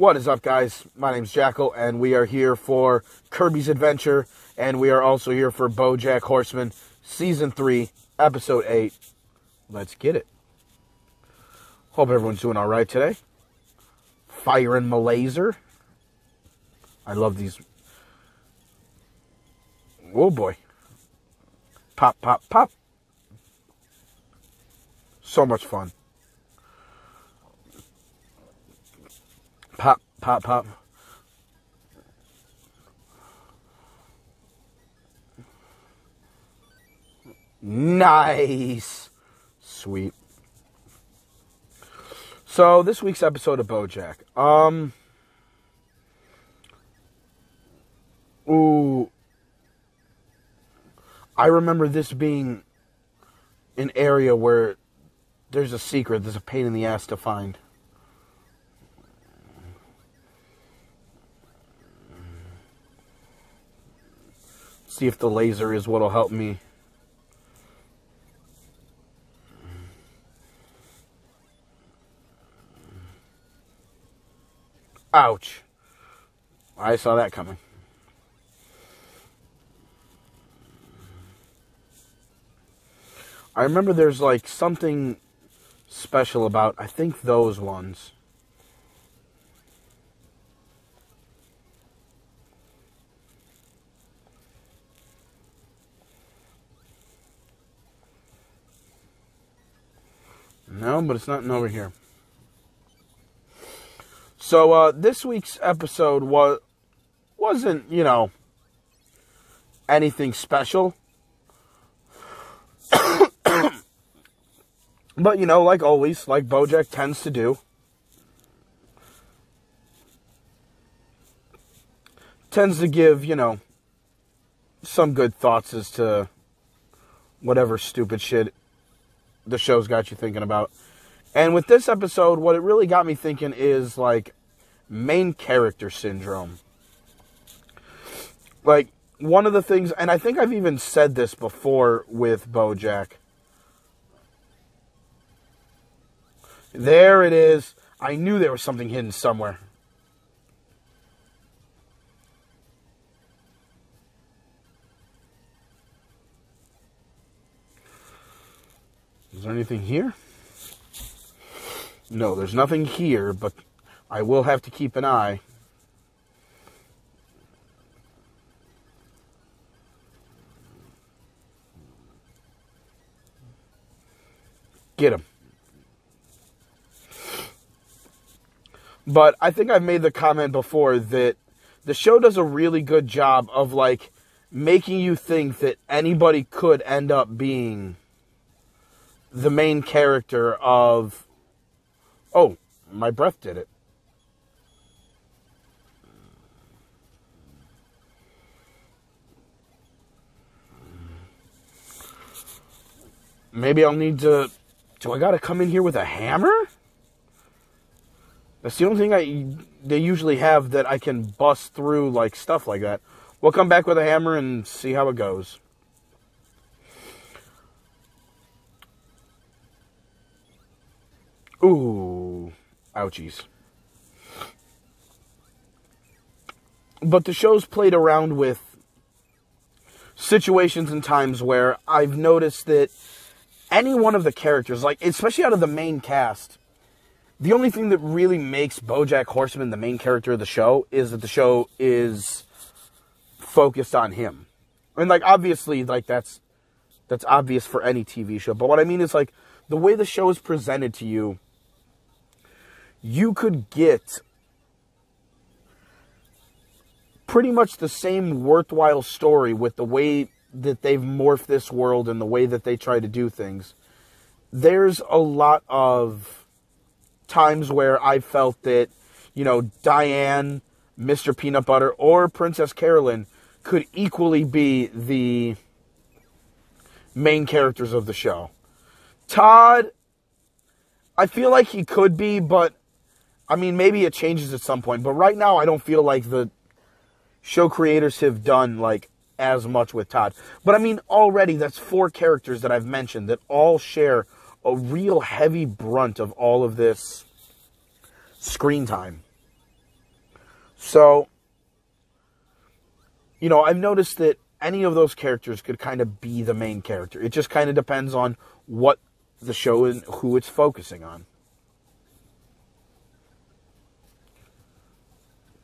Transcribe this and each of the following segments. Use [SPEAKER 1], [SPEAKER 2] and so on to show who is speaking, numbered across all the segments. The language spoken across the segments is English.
[SPEAKER 1] What is up, guys? My name's Jackal, and we are here for Kirby's Adventure, and we are also here for Bojack Horseman, Season 3, Episode 8. Let's get it. Hope everyone's doing alright today. Firing my laser. I love these. Oh boy. Pop, pop, pop. So much fun. Pop, pop, pop. Nice. Sweet. So, this week's episode of Bojack. I remember this being an area where there's a secret, there's a pain in the ass to find. See if the laser is what'll help me. Ouch. I saw that coming. I remember there's like something special about, I think, those ones. No, but it's nothing over here. So, this week's episode wasn't, anything special. But, like always, like Bojack tends to do, tends to give, some good thoughts as to whatever stupid shit the show's got you thinking about. And with this episode, what it really got me thinking is, like, main character syndrome. Like, one of the things, and I think I've even said this before with Bojack. There it is. I knew there was something hidden somewhere. Is there anything here? No, there's nothing here, but I will have to keep an eye. Get him. But I think I've made the comment before that the show does a really good job of, like, making you think that anybody could end up being the main character of... Oh, my breath did it. Maybe I'll need to... Do I gotta come in here with a hammer? That's the only thing they usually have that I can bust through, like, stuff like that. We'll come back with a hammer and see how it goes. Ooh. Ouchies. But the show's played around with situations and times where I've noticed that any one of the characters, like, especially out of the main cast, the only thing that really makes Bojack Horseman the main character of the show is that the show is focused on him. And, like, obviously, like, that's obvious for any TV show. But what I mean is, like, the way the show is presented to you, you could get pretty much the same worthwhile story with the way that they've morphed this world and the way that they try to do things. There's a lot of times where I felt that, Diane, Mr. Peanut Butter, or Princess Carolyn could equally be the main characters of the show. Todd, I feel like he could be, but, I mean, maybe it changes at some point. But right now, I don't feel like the show creators have done, like, as much with Todd. But, I mean, already, that's 4 characters that I've mentioned that all share a real heavy brunt of all of this screen time. So, I've noticed that any of those characters could kind of be the main character. It just kind of depends on what the show and who it's focusing on.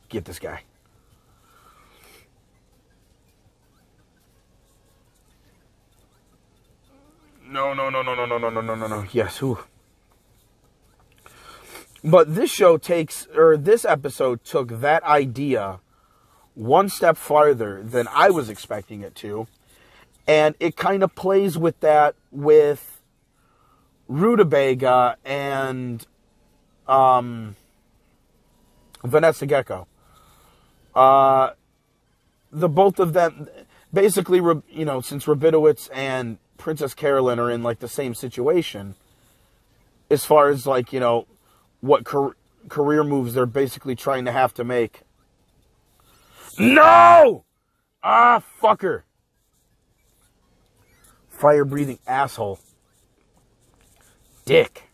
[SPEAKER 1] Get this guy. No. Yes, who? But this episode took that idea one step farther than I was expecting it to. And it kind of plays with that with Rutabaga and Vanessa Gecko. The both of them, basically, since Rabinowitz and Princess Carolyn are in, like, the same situation, as far as, like, what career moves they're basically trying to have to make. No! Ah, fucker. Fire-breathing asshole. Dick.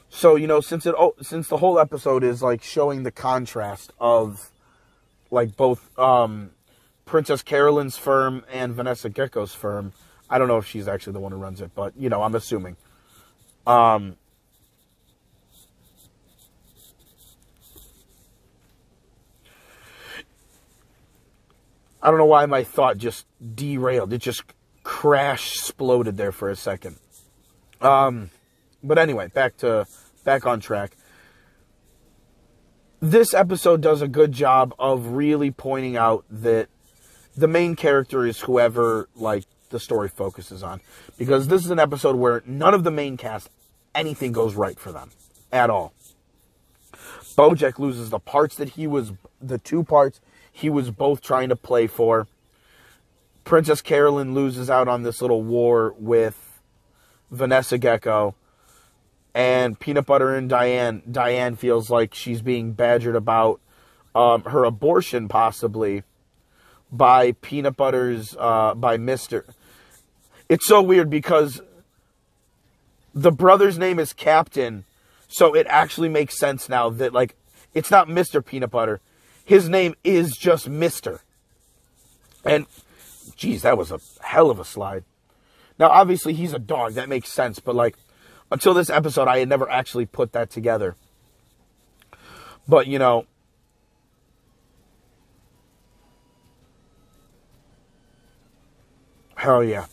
[SPEAKER 1] So, since the whole episode is, like, showing the contrast of, like, both Princess Carolyn's firm and Vanessa Gecko's firm. I don't know if she's actually the one who runs it, but, I'm assuming. I don't know why my thought just derailed. It just exploded there for a second. But anyway, back on track. This episode does a good job of really pointing out that the main character is whoever, like, the story focuses on. Because this is an episode where none of the main cast, anything goes right for them. At all. Bojack loses the two parts he was both trying to play for. Princess Carolyn loses out on this little war with Vanessa Gecko. And Peanut Butter and Diane feels like she's being badgered about her abortion, possibly, by Peanut Butter's, by Mr. It's so weird because the brother's name is Captain, so it actually makes sense now that, like, it's not Mr. Peanut Butter. His name is just Mr. And, geez, that was a hell of a slide. Now, obviously, he's a dog. That makes sense, but, like, until this episode, I had never actually put that together. But, hell yeah.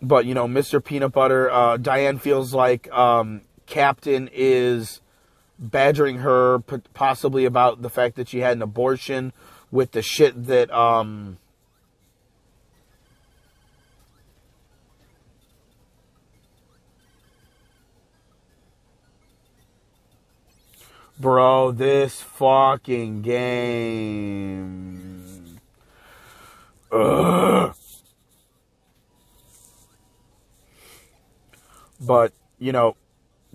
[SPEAKER 1] But, Mr. Peanut Butter, Diane feels like Captain is badgering her possibly about the fact that she had an abortion with the shit that bro, this fucking game. Ugh. But,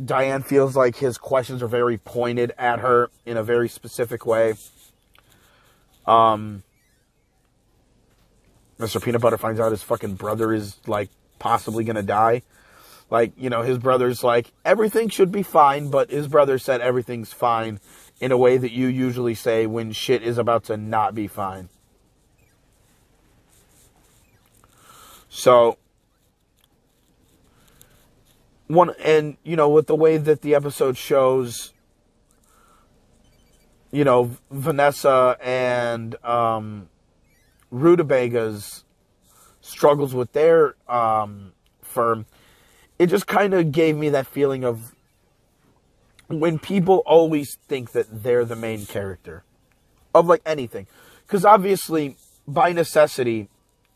[SPEAKER 1] Diane feels like his questions are very pointed at her in a very specific way. Mr. Peanut Butter finds out his fucking brother is, like, possibly gonna die. Like, his brother's like, everything should be fine, but his brother said everything's fine in a way that you usually say when shit is about to not be fine. So, with the way that the episode shows, Vanessa and Rutabaga's struggles with their firm, it just kind of gave me that feeling of when people always think that they're the main character of, like, anything. Because obviously, by necessity,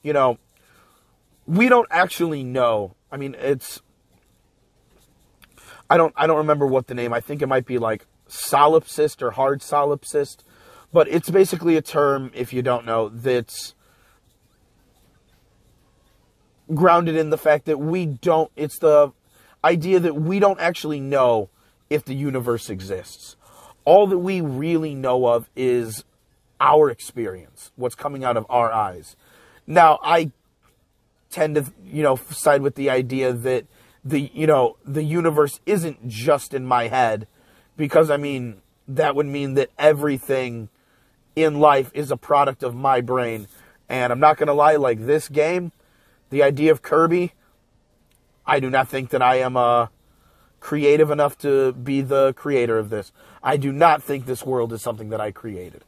[SPEAKER 1] we don't actually know. I mean, I don't remember what the name. I think it might be like solipsist or hard solipsist. But it's basically a term, if you don't know, that's grounded in the fact that it's the idea that we don't actually know if the universe exists. All that we really know of is our experience, what's coming out of our eyes. Now, I tend to, side with the idea that the universe isn't just in my head, because I mean, that would mean that everything in life is a product of my brain. And I'm not going to lie, like this game, the idea of Kirby, I do not think that I am creative enough to be the creator of this. I do not think this world is something that I created.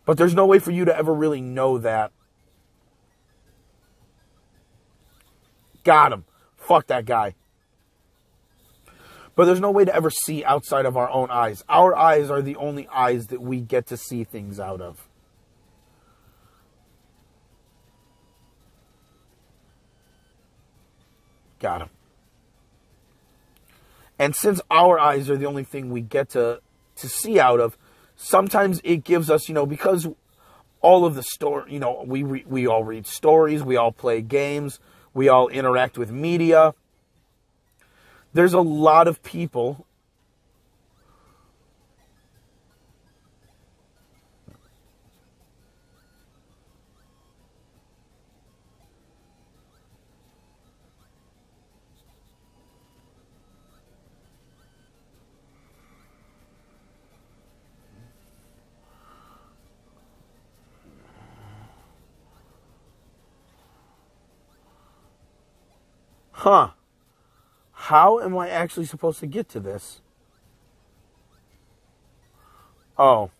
[SPEAKER 1] But there's no way for you to ever really know that. Got him. Fuck that guy. But there's no way to ever see outside of our own eyes. Our eyes are the only eyes that we get to see things out of. Got him. And since our eyes are the only thing we get to see out of, sometimes it gives us, because all of the story, we all read stories, we all play games, we all interact with media. There's a lot of people How am I actually supposed to get to this? Oh.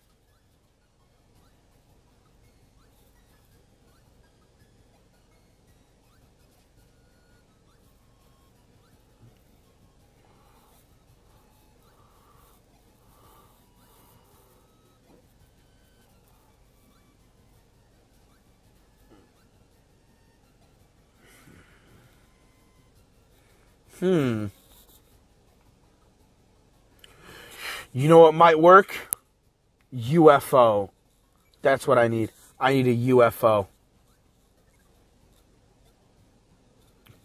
[SPEAKER 1] You know what might work? UFO. That's what I need. I need a UFO.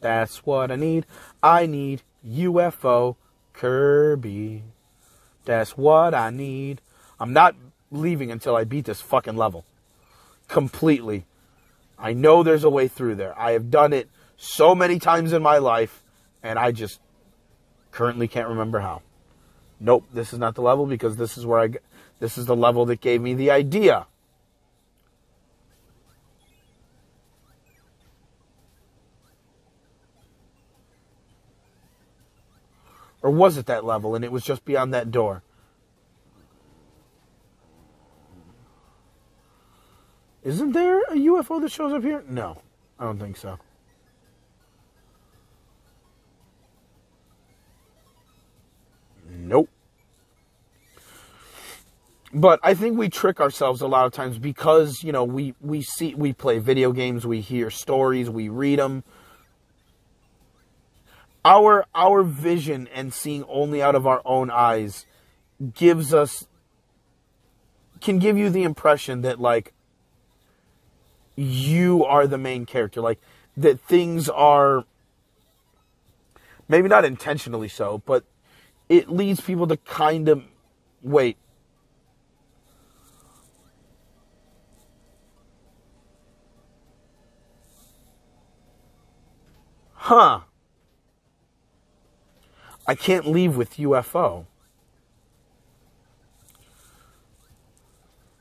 [SPEAKER 1] That's what I need. I need UFO Kirby. That's what I need. I'm not leaving until I beat this fucking level. Completely. I know there's a way through there. I have done it so many times in my life, and I just currently can't remember how. Nope, this is not the level, because this is where this is the level that gave me the idea. Or was it that level and it was just beyond that door? Isn't there a UFO that shows up here? No, I don't think so. Nope. But I think we trick ourselves a lot of times because, we play video games, we hear stories, we read them. Our vision and seeing only out of our own eyes can give you the impression that, like, you are the main character. Like, that things are, maybe not intentionally so, but it leads people to kind of, wait. I can't leave with UFO.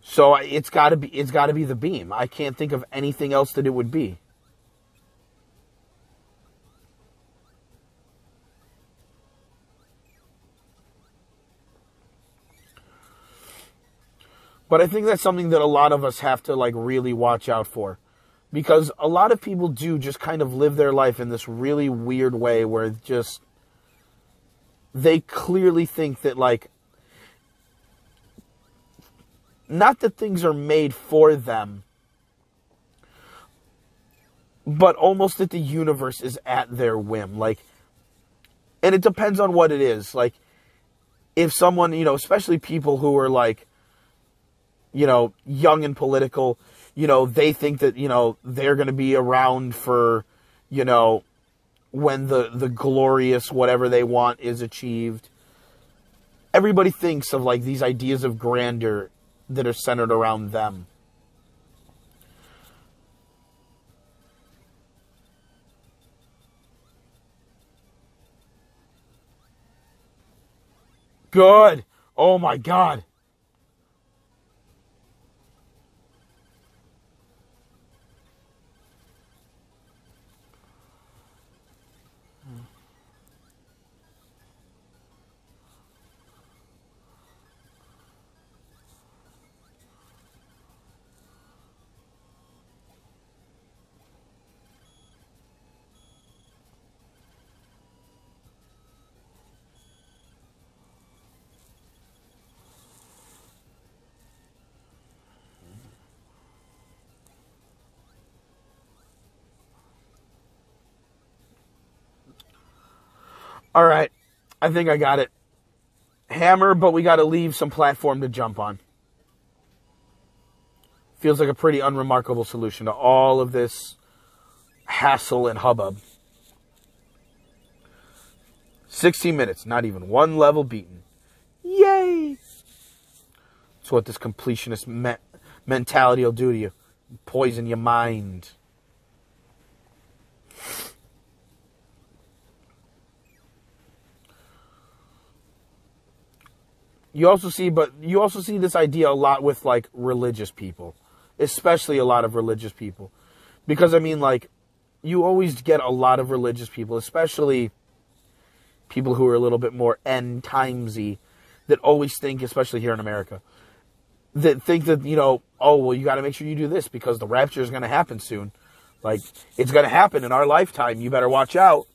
[SPEAKER 1] So it's got to be the beam. I can't think of anything else that it would be. But I think that's something that a lot of us have to, like, really watch out for. Because a lot of people do just kind of live their life in this really weird way where just they clearly think that, like, not that things are made for them, but almost that the universe is at their whim. Like, and it depends on what it is. Like, if someone, especially people who are, like, young and political, they think that, they're going to be around for, when the glorious whatever they want is achieved. Everybody thinks of, like, these ideas of grandeur that are centered around them. Good. Oh my God. All right. I think I got it. Hammer, but we got to leave some platform to jump on. Feels like a pretty unremarkable solution to all of this hassle and hubbub. 16 minutes, not even one level beaten. Yay! That's what this completionist mentality will do to you. Poison your mind. You also see this idea a lot with like religious people, especially a lot of religious people, because I mean, like, you always get a lot of religious people, especially people who are a little bit more end timesy, that always think, especially here in America, that think that, you know, oh well, you got to make sure you do this because the rapture is going to happen soon, like it's going to happen in our lifetime. You better watch out.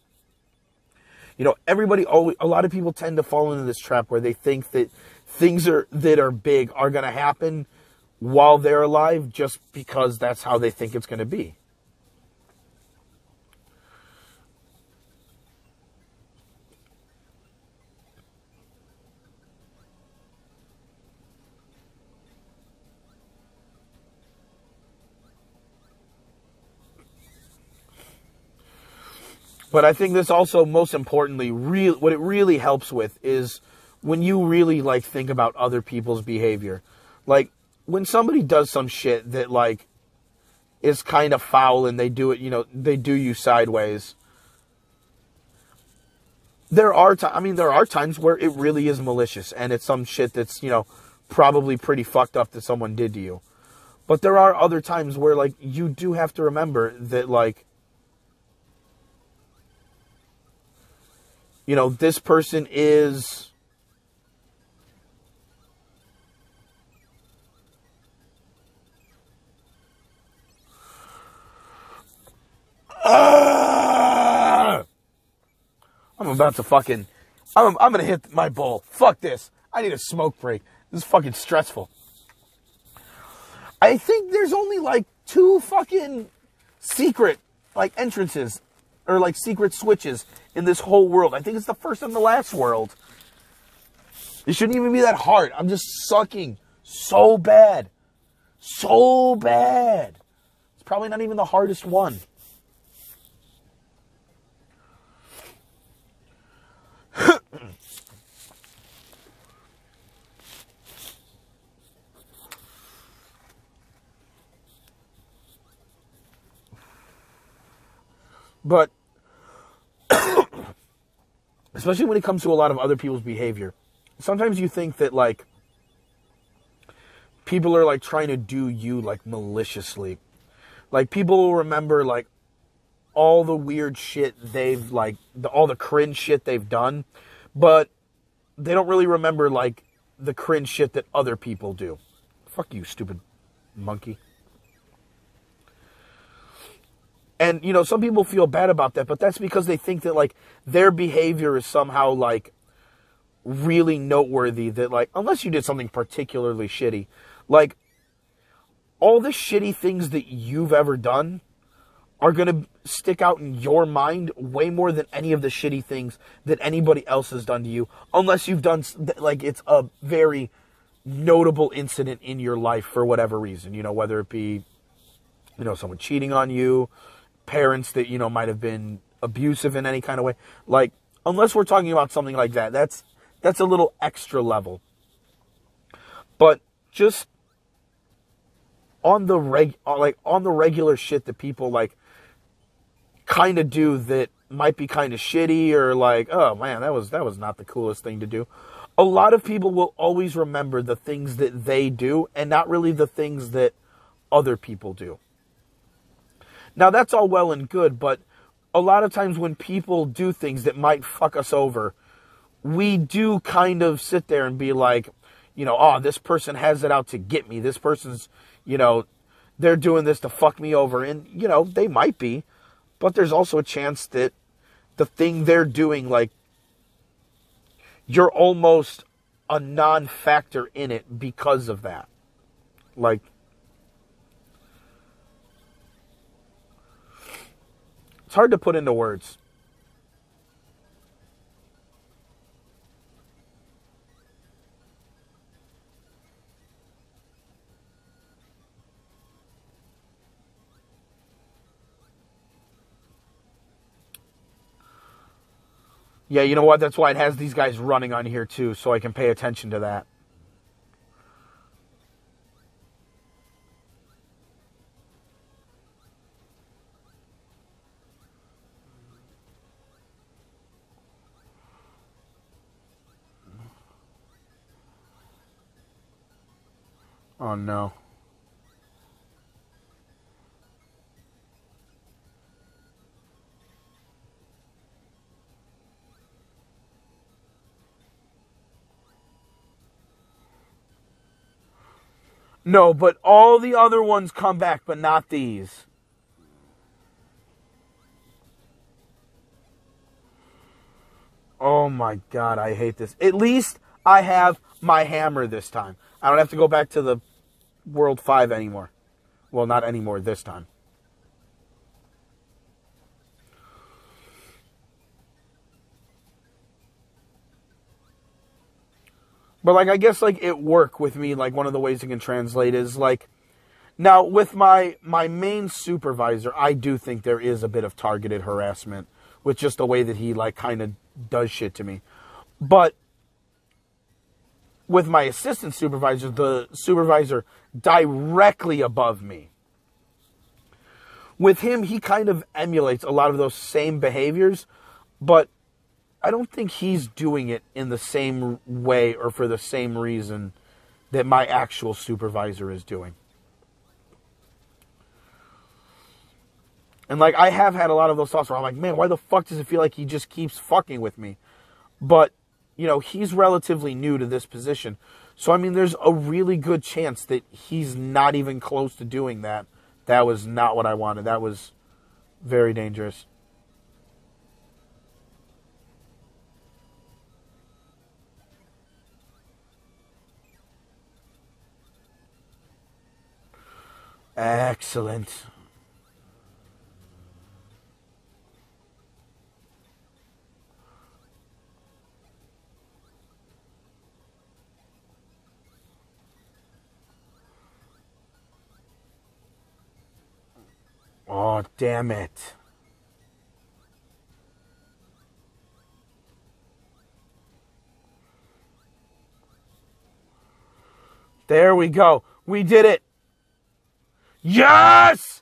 [SPEAKER 1] You know, a lot of people tend to fall into this trap where they think that things that are big are going to happen while they're alive just because that's how they think it's going to be. But I think this also, most importantly, what it really helps with is when you really, like, think about other people's behavior. Like, when somebody does some shit that, like, is kind of foul and they do it, you know, they do you sideways. There are times where it really is malicious and it's some shit that's, you know, probably pretty fucked up that someone did to you. But there are other times where, like, you do have to remember that, like, you know, this person is I'm about to fucking I'm gonna hit my bowl. Fuck this. I need a smoke break. This is fucking stressful. I think there's only like 2 fucking secret like entrances or like secret switches in this whole world. I think it's the first and the last world. It shouldn't even be that hard. I'm just sucking so bad. So bad. It's probably not even the hardest one. But especially when it comes to a lot of other people's behavior, sometimes you think that, like, people are, like, trying to do you, like, maliciously. Like, people will remember, like, all the weird shit they've, like, all the cringe shit they've done, but they don't really remember, like, the cringe shit that other people do. Fuck you, stupid monkey. And, you know, some people feel bad about that, but that's because they think that, like, their behavior is somehow, like, really noteworthy. That, like, unless you did something particularly shitty, like, all the shitty things that you've ever done are going to stick out in your mind way more than any of the shitty things that anybody else has done to you. Unless you've done, like, it's a very notable incident in your life for whatever reason. You know, whether it be, you know, someone cheating on you, parents that, you know, might have been abusive in any kind of way. Like, unless we're talking about something like that, that's a little extra level. But just on the regular shit that people, like, kind of do that might be kind of shitty, or like, oh man, that was not the coolest thing to do. a lot of people will always remember the things that they do and not really the things that other people do. Now, that's all well and good, but a lot of times when people do things that might fuck us over, we do kind of sit there and be like, you know, oh, this person has it out to get me. This person's, you know, they're doing this to fuck me over. And, you know, they might be, but there's also a chance that the thing they're doing, like, you're almost a non-factor in it because of that. Like, it's hard to put into words. Yeah, you know what? That's why it has these guys running on here too, so I can pay attention to that. Oh no. No, but all the other ones come back, but not these. Oh my god, I hate this. At least I have my hammer this time. I don't have to go back to the World 5 anymore. Well, not anymore this time. But, like, I guess, like, at work with me, like, one of the ways you can translate is, like, now, with my main supervisor, I do think there is a bit of targeted harassment with just the way that he, like, kind of does shit to me. But with my assistant supervisor, the supervisor directly above me, with him, he kind of emulates a lot of those same behaviors, but I don't think he's doing it in the same way or for the same reason that my actual supervisor is doing. And, like, I have had a lot of those thoughts where I'm like, man, why the fuck does it feel like he just keeps fucking with me? But, you know, he's relatively new to this position. So, I mean, there's a really good chance that he's not even close to doing that. That was not what I wanted. That was very dangerous. Excellent. Oh, damn it. There we go. We did it. Yes!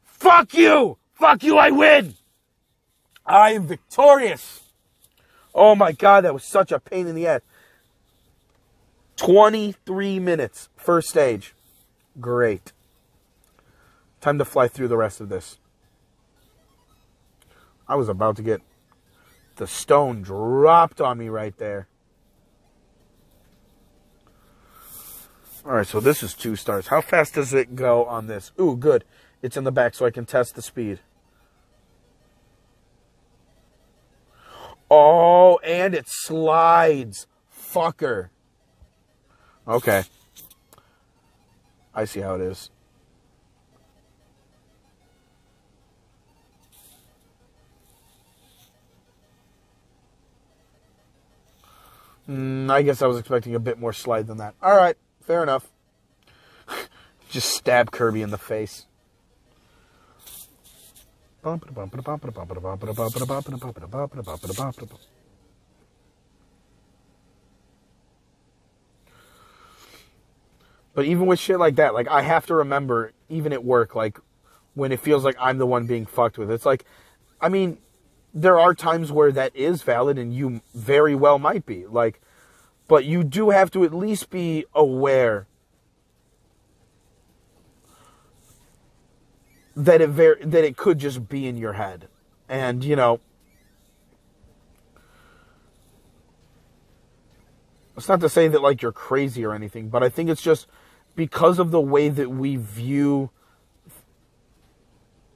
[SPEAKER 1] Fuck you! Fuck you, I win! I am victorious. Oh my god, that was such a pain in the ass. 23 minutes, first stage. Great. Time to fly through the rest of this. I was about to get the stone dropped on me right there. Alright, so this is 2 stars. How fast does it go on this? Ooh, good. It's in the back so I can test the speed. Oh, and it slides. Fucker. Okay. I see how it is. I guess I was expecting a bit more slide than that. Alright, fair enough. Just stab Kirby in the face. But even with shit like that, like, I have to remember, even at work, like, when it feels like I'm the one being fucked with, it's like, I mean, there are times where that is valid, and you very well might be. Like, But you do have to at least be aware that it could just be in your head. And, you know, it's not to say that, like, you're crazy or anything, but I think it's just because of the way that we view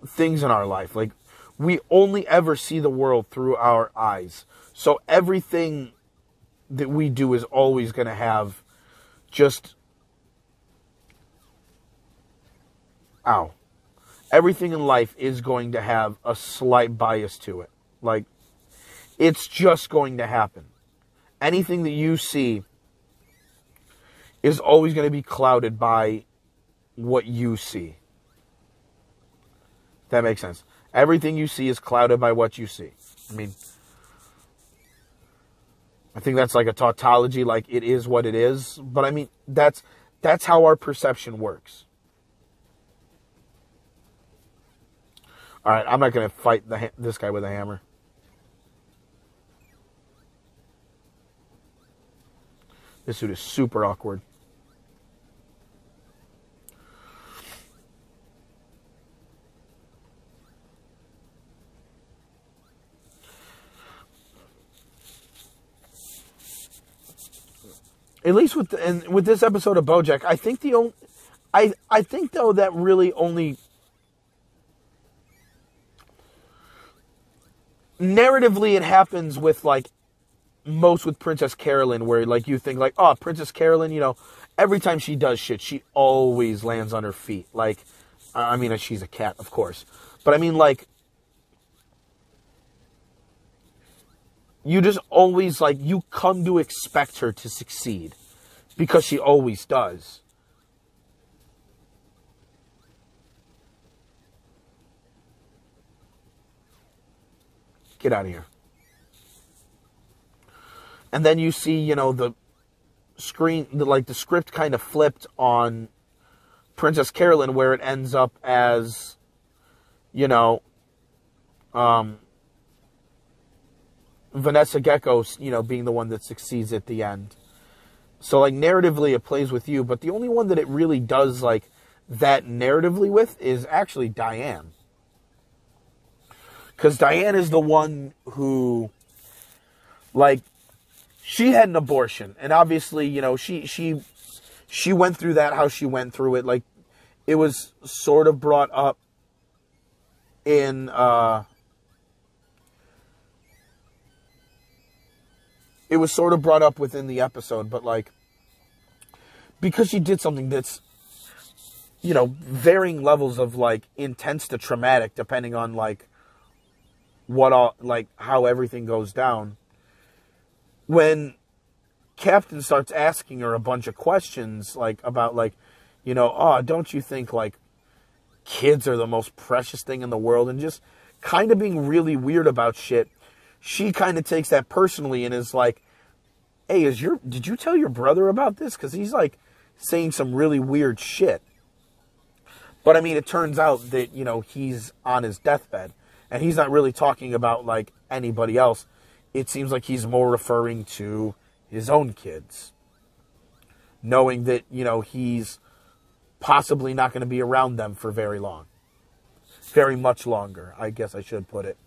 [SPEAKER 1] things in our life. Like, we only ever see the world through our eyes. So everything that we do is always going to have just... Ow. Everything in life is going to have a slight bias to it. Like, it's just going to happen. Anything that you see is always going to be clouded by what you see. That makes sense. Everything you see is clouded by what you see. I mean, I think that's like a tautology, like it is what it is. But I mean, that's how our perception works. All right, I'm not going to fight this guy with a hammer. This suit is super awkward. At least with this episode of Bojack, I think I think though that really only narratively it happens with like most with Princess Carolyn, where like you think like, oh, Princess Carolyn, you know, every time she does shit, she always lands on her feet. Like, I mean, she's a cat, of course, but I mean, like, you just always, like, you come to expect her to succeed because she always does. Get out of here. And then you see, you know, the screen, the script kind of flipped on Princess Carolyn, where it ends up as, you know, Vanessa Gecko, you know, being the one that succeeds at the end. So, like, narratively, it plays with you, but the only one that it really does, like, that narratively with is actually Diane. Because Diane is the one who, like, she had an abortion, and obviously, you know, she went through that, how she went through it. Like, it was sort of brought up in, it was sort of brought up within the episode, but, like, because she did something that's, you know, varying levels of, like, intense to traumatic, depending on, like, what all, like, how everything goes down. When Captain starts asking her a bunch of questions, like, about, like, you know, oh, don't you think, like, kids are the most precious thing in the world, and just kind of being really weird about shit, she kind of takes that personally and is like, hey, did you tell your brother about this? Because he's, like, saying some really weird shit. But, I mean, it turns out that, you know, he's on his deathbed, and he's not really talking about, like, anybody else. It seems like he's more referring to his own kids, knowing that, you know, he's possibly not going to be around them for very long. Very much longer, I guess I should put it.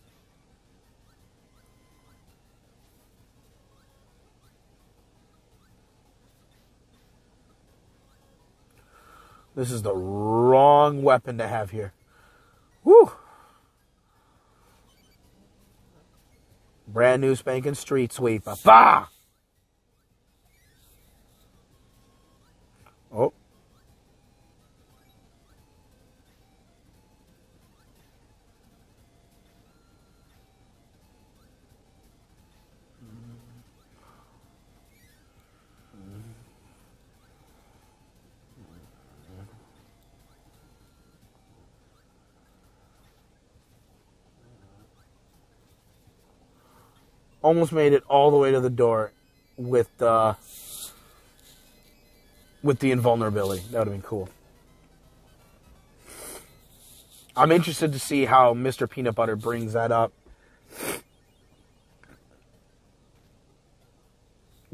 [SPEAKER 1] This is the wrong weapon to have here. Woo! Brand new spanking street sweeper. Bah! Oh. Almost made it all the way to the door with the invulnerability. That would have been cool. I'm interested to see how Mr. Peanut Butter brings that up.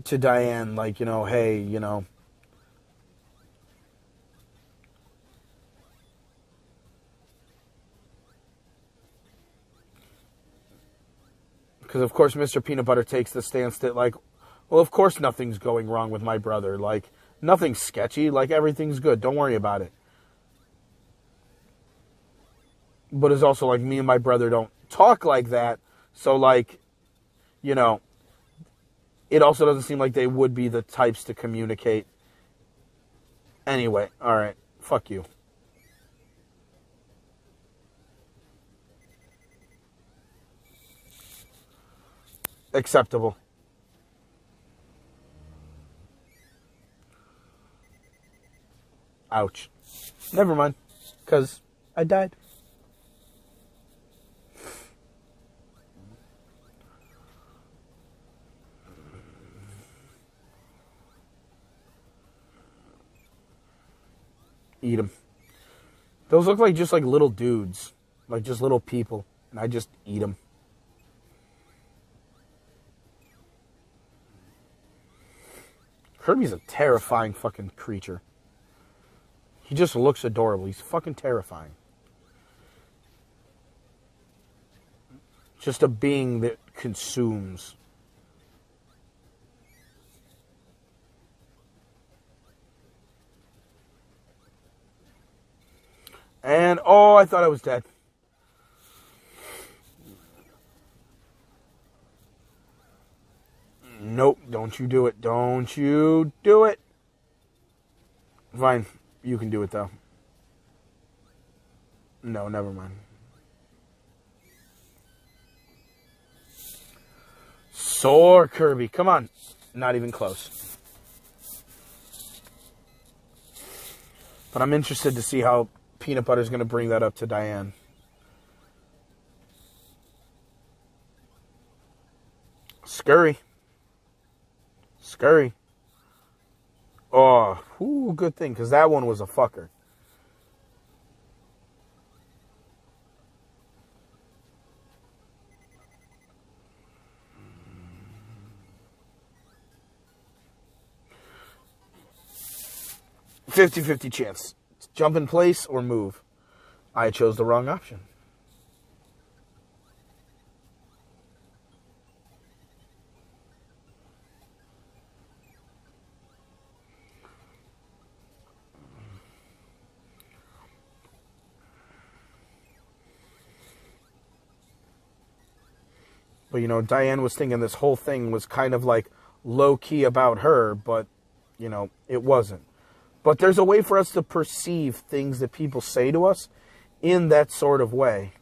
[SPEAKER 1] to Diane, like, hey, because of course Mr. Peanut Butter takes the stance that, like, well, of course nothing's going wrong with my brother. Like, nothing's sketchy. Like, everything's good. Don't worry about it. But it's also like, me and my brother don't talk like that. So, like, it also doesn't seem like they would be the types to communicate. Anyway, all right. Fuck you. Acceptable. Ouch. Never mind. Because I died. Eat them. Those look like just like little dudes. Like just little people. And I just eat them. Kirby's a terrifying fucking creature. He just looks adorable. He's fucking terrifying. Just a being that consumes. And, oh, I thought I was dead. Nope, don't you do it. Don't you do it. Fine, you can do it, though. No, never mind. Soar, Kirby. Come on. Not even close. But I'm interested to see how Peanut Butter's going to bring that up to Diane. Scurry. Scurry. Oh, ooh, good thing, because that one was a fucker. $50-50 chance. Jump in place or move. I chose the wrong option. But, Diane was thinking this whole thing was kind of like low-key about her, but, it wasn't. But there's a way for us to perceive things that people say to us in that sort of way.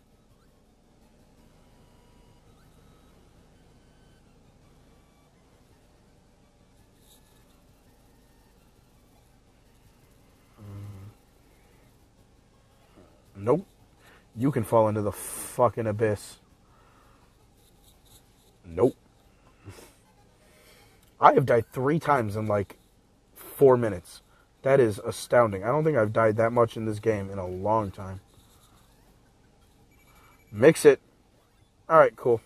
[SPEAKER 1] Nope. You can fall into the fucking abyss. Nope. I have died 3 times in like 4 minutes. That is astounding. I don't think I've died that much in this game in a long time. Mix it. Alright, cool.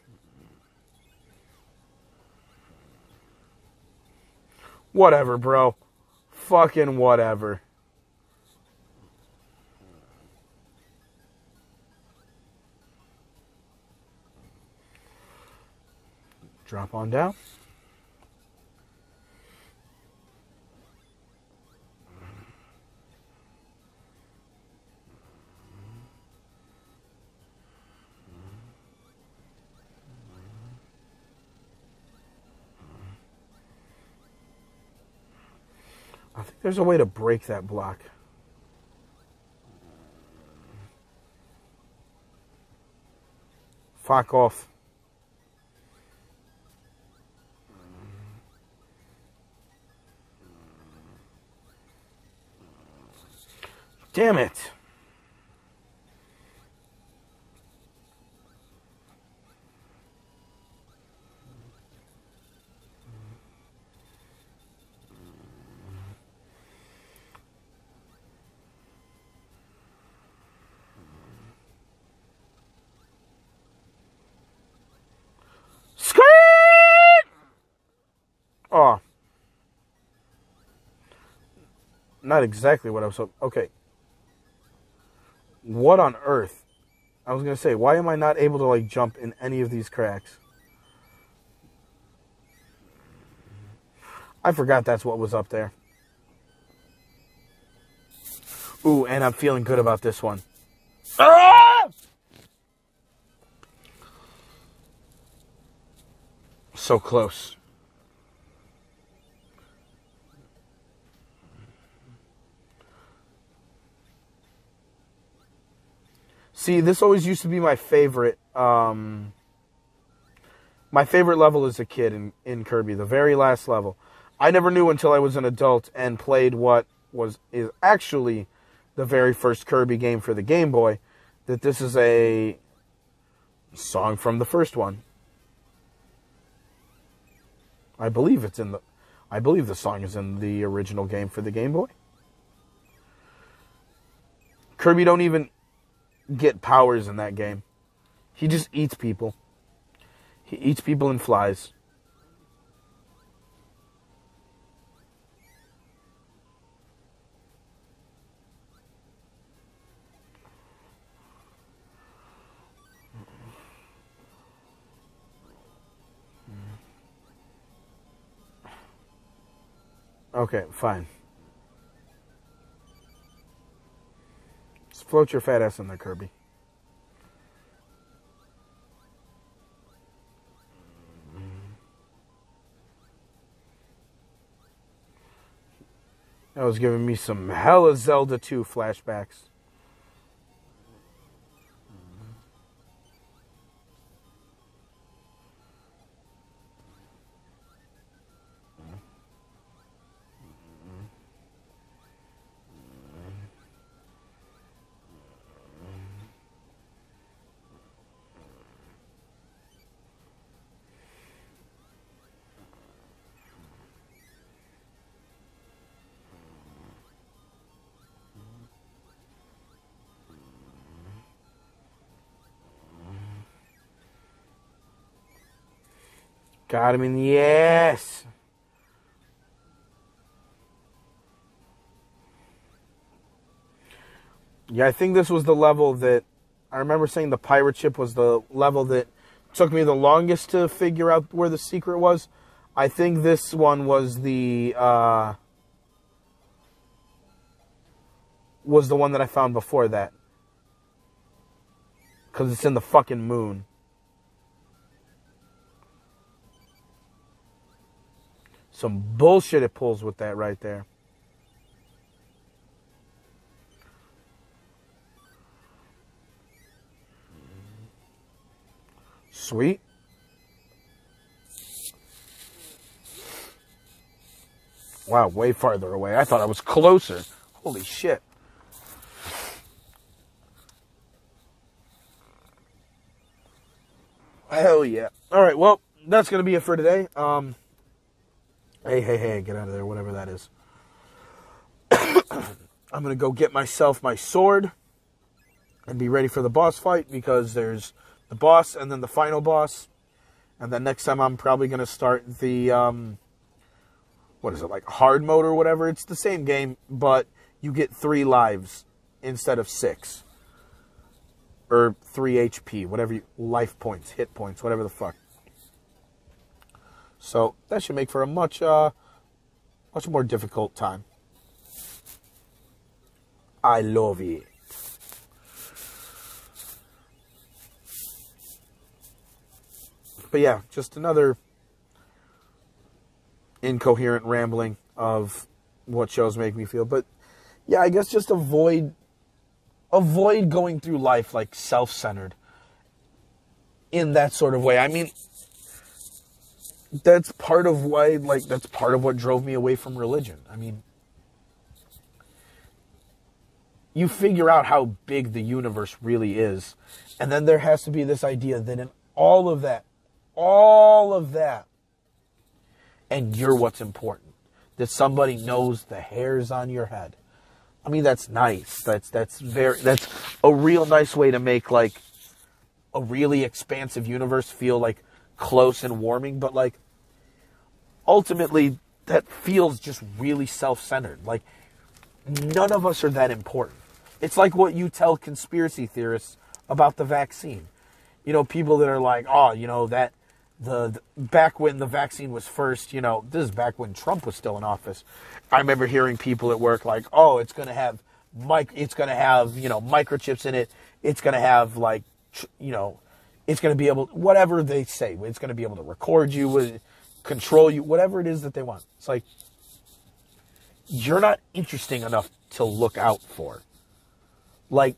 [SPEAKER 1] Whatever, bro. Fucking whatever. Drop on down. I think there's a way to break that block. Fuck off. Damn it. Oh, not exactly what I was hoping. Okay. What on earth? I was going to say, why am I not able to, like, jump in any of these cracks? I forgot that's what was up there. Ooh, and I'm feeling good about this one. Ah! So close. See, this always used to be my favorite. My favorite level as a kid in Kirby, the very last level. I never knew until I was an adult and played what is actually the very first Kirby game for the Game Boy, that this is a song from the first one. I believe the song is in the original game for the Game Boy. Kirby don't even get powers in that game. He just eats people. He eats people and flies. Okay, fine. Just float your fat ass in there, Kirby. That was giving me some hella Zelda 2 flashbacks. Got him in the ass. Yeah, I think this was the level that... I remember saying the pirate ship was the level that took me the longest to figure out where the secret was. I think this one was the one that I found before that. Because it's in the fucking moon. Some bullshit it pulls with that right there. Sweet. Wow, way farther away. I thought I was closer. Holy shit. Hell yeah. Alright, well, that's going to be it for today. Hey, get out of there, whatever that is. I'm going to go get myself my sword and be ready for the boss fight, because there's the boss and then the final boss. And then next time I'm probably going to start the, what is it, like hard mode or whatever. It's the same game, but you get 3 lives instead of 6. Or 3 HP, whatever you, life points, hit points, whatever the fuck. So that should make for a much more difficult time. I love it. But yeah, just another incoherent rambling of what shows make me feel. But yeah, I guess just avoid going through life like self-centered in that sort of way. I mean, that's part of what drove me away from religion. I mean, you figure out how big the universe really is, and then there has to be this idea that in all of that, and you're what's important. That somebody knows the hairs on your head. I mean, that's nice. That's a real nice way to make like a really expansive universe feel like close and warming, but like ultimately that feels just really self-centered. Like none of us are that important. It's like what you tell conspiracy theorists about the vaccine. You know, people that are like, oh, you know, that the back when the vaccine was first, you know, this is back when Trump was still in office. I remember hearing people at work like, oh, it's going to have you know, microchips in it. It's going to have like, you know, it's going to be able, whatever they say, it's going to be able to record you, control you, whatever it is that they want. It's like, you're not interesting enough to look out for. Like,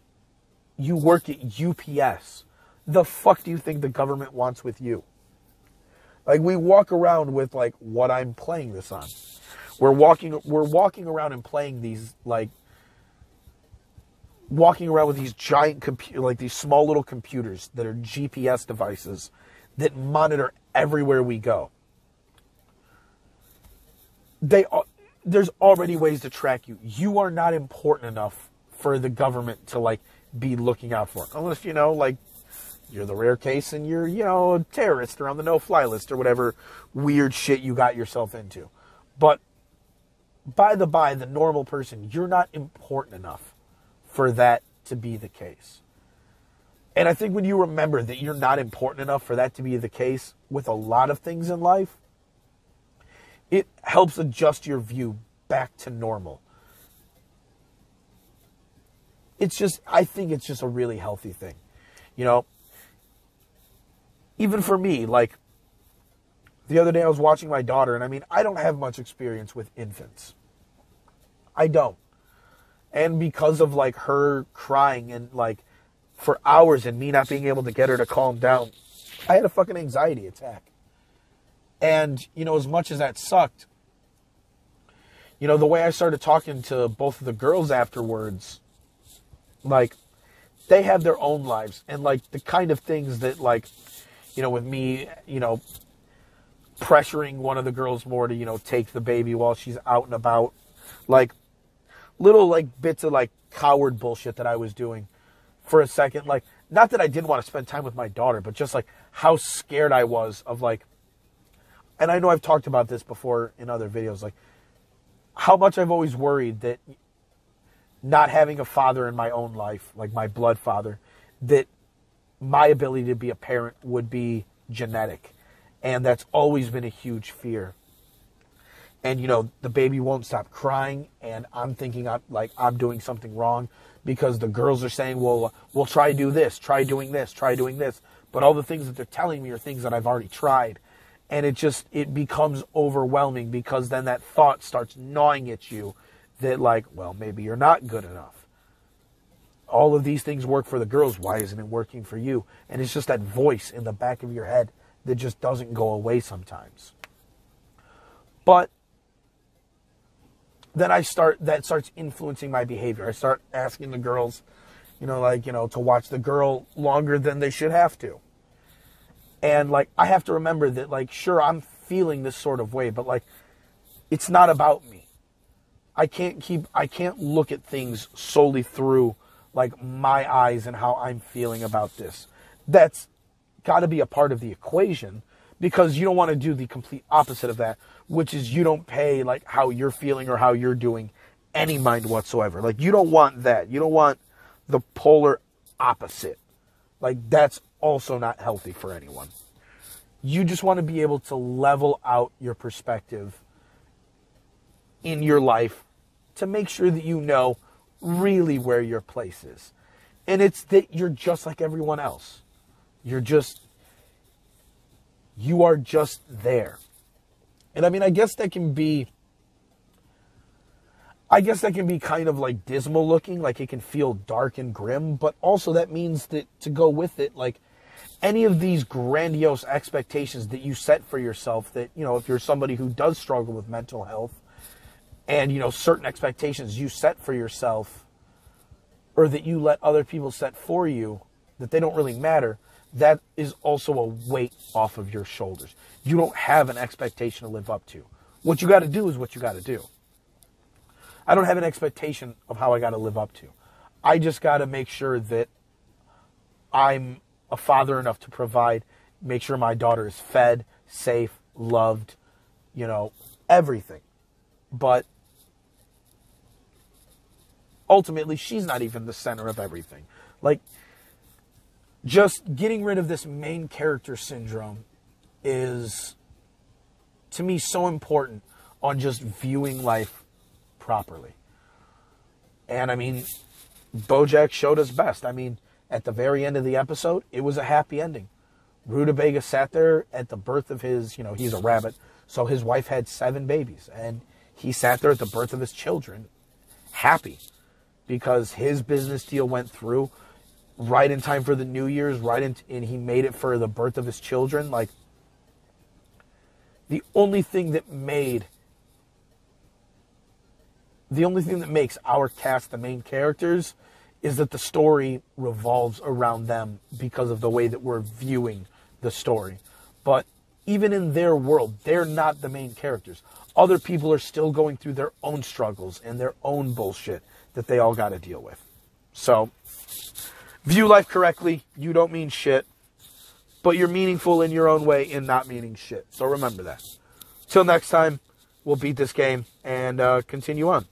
[SPEAKER 1] you work at UPS. The fuck do you think the government wants with you? Like, we walk around with, like, what I'm playing this on. We're walking around and playing these, like, walking around with these giant like these small little computers that are GPS devices that monitor everywhere we go. There's already ways to track you. You are not important enough for the government to, like, be looking out for. Unless, you know, like, you're the rare case and you're, you know, a terrorist or on the no-fly list or whatever weird shit you got yourself into. But by the normal person, you're not important enough for that to be the case. And I think when you remember that you're not important enough for that to be the case with a lot of things in life, it helps adjust your view back to normal. I think it's just a really healthy thing. You know, even for me, like, the other day I was watching my daughter, and I mean, I don't have much experience with infants. I don't. And because of, like, her crying and, like, for hours and me not being able to get her to calm down, I had a fucking anxiety attack. And, you know, as much as that sucked, you know, the way I started talking to both of the girls afterwards, like, they have their own lives. And, like, the kind of things that, like, you know, with me, you know, pressuring one of the girls more to, you know, take the baby while she's out and about. Like, little, like, bits of, like, coward bullshit that I was doing for a second. Like, not that I didn't want to spend time with my daughter, but just, like, how scared I was of, like, and I know I've talked about this before in other videos, like, how much I've always worried that not having a father in my own life, like my blood father, that my ability to be a parent would be genetic. And that's always been a huge fear. And, you know, the baby won't stop crying, and I'm thinking I'm doing something wrong because the girls are saying, well, we'll try do this, try doing this, try doing this. But all the things that they're telling me are things that I've already tried. And it becomes overwhelming because then that thought starts gnawing at you that, like, well, maybe you're not good enough. All of these things work for the girls. Why isn't it working for you? And it's just that voice in the back of your head that just doesn't go away sometimes. But then that starts influencing my behavior. I start asking the girls, you know, like, you know, to watch the girl longer than they should have to. And, like, I have to remember that, like, sure, I'm feeling this sort of way, but, like, it's not about me. I can't look at things solely through, like, my eyes and how I'm feeling about this. That's got to be a part of the equation, because you don't want to do the complete opposite of that, which is you don't pay, like, how you're feeling or how you're doing any mind whatsoever. Like, you don't want that. You don't want the polar opposite. Like, that's also not healthy for anyone. You just want to be able to level out your perspective in your life to make sure that you know really where your place is. And it's that you're just like everyone else. You are just there. And I mean, I guess that can be kind of like dismal looking, like it can feel dark and grim, but also that means that to go with it, like, any of these grandiose expectations that you set for yourself, that, you know, if you're somebody who does struggle with mental health, and, you know, certain expectations you set for yourself, or that you let other people set for you, that they don't really matter, that is also a weight off of your shoulders. You don't have an expectation to live up to. What you got to do is what you got to do. I don't have an expectation of how I got to live up to. I just got to make sure that I'm a father enough to provide, make sure my daughter is fed, safe, loved, you know, everything. But ultimately, she's not even the center of everything. Like, just getting rid of this main character syndrome is, to me, so important on just viewing life properly. And, I mean, Bojack showed us best. I mean, at the very end of the episode, it was a happy ending. Rutabaga sat there at the birth of his, he's a rabbit, so his wife had 7 babies. And he sat there at the birth of his children, happy, because his business deal went through right in time for the New Year's, and he made it for the birth of his children. Like, the only thing that makes our cast the main characters is that the story revolves around them because of the way that we're viewing the story. But even in their world, they're not the main characters. Other people are still going through their own struggles and their own bullshit that they all got to deal with. So, view life correctly. You don't mean shit, but you're meaningful in your own way in not meaning shit. So remember that. Till next time, we'll beat this game and continue on.